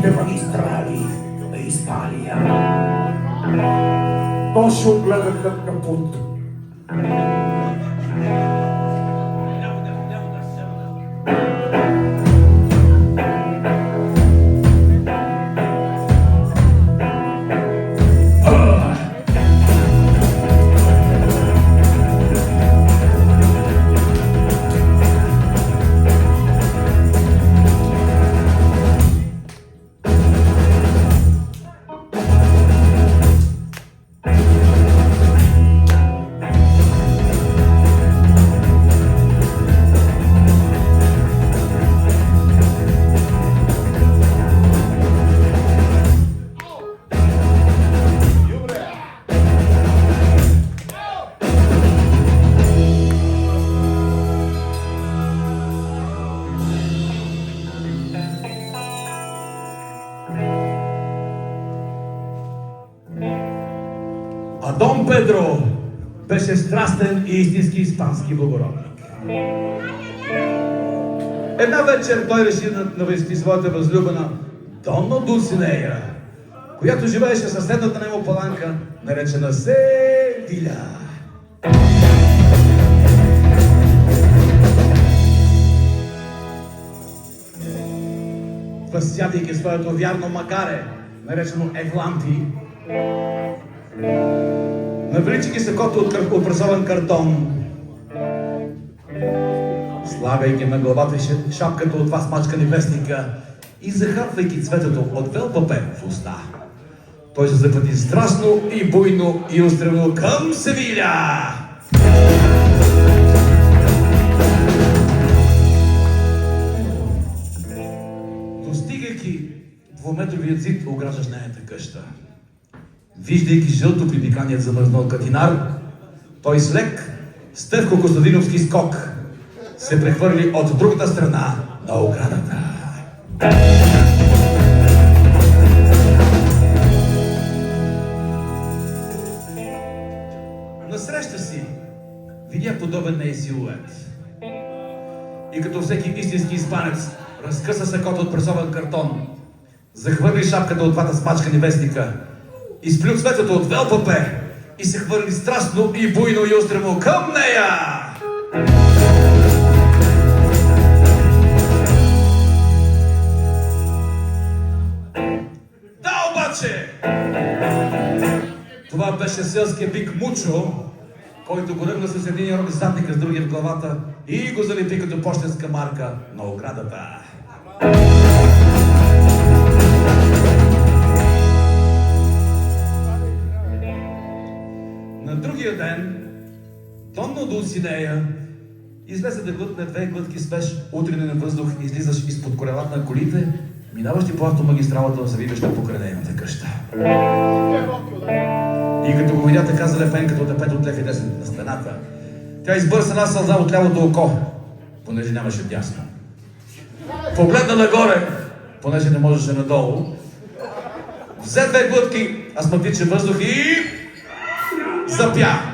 grandi magistrali e Hispania. Toщо гледа към капут. А Дон Педро беше страстен и истински испански благородник. Една вечер той реши да навести своята възлюбена Донна Дулсинея, която живееше в съседната нему паланка, наречена Севиля. Възсядайки своето вярно магаре, наречено Евланти, навличайки сакото от пресован картон, слагайки на главата шапката от два смачкани вестника и захапвайки цветето от бел папер в уста, той се запъти страстно и буйно и устремил към Севиля. Достигайки двуметровият зид, ограждащ нейната къща, виждайки жълто припиканият замръзнал катинар, той с лек Стефко Костадиновски скок се прехвърли от другата страна на оградата. Насреща си видя подобен ней силует. И като всеки истински испанец, разкъса сакото от пресован картон, захвърли шапката от двата смачкани вестника, изплю цветето от бел папер и се хвърли страстно и буйно и устремо към нея. Да, обаче! Това беше селския бик Мучо, който го ръгна с един рог задника с другия в главата и го залепи като пощенска марка на оградата. На другия ден Донна Дулсинея излезе да глътне две глътки свеж утринен въздух, излизаш изпод колелата на колите, минаващи по автомагистралата, завиваща покрай нейната къща. И като го видя така залепен като тапет от лев и десен на стената, тя избърса една сълза от лявото око, понеже нямаше дясно. Погледна нагоре, понеже не можеше надолу, взе две глътки астматичен въздух и запя.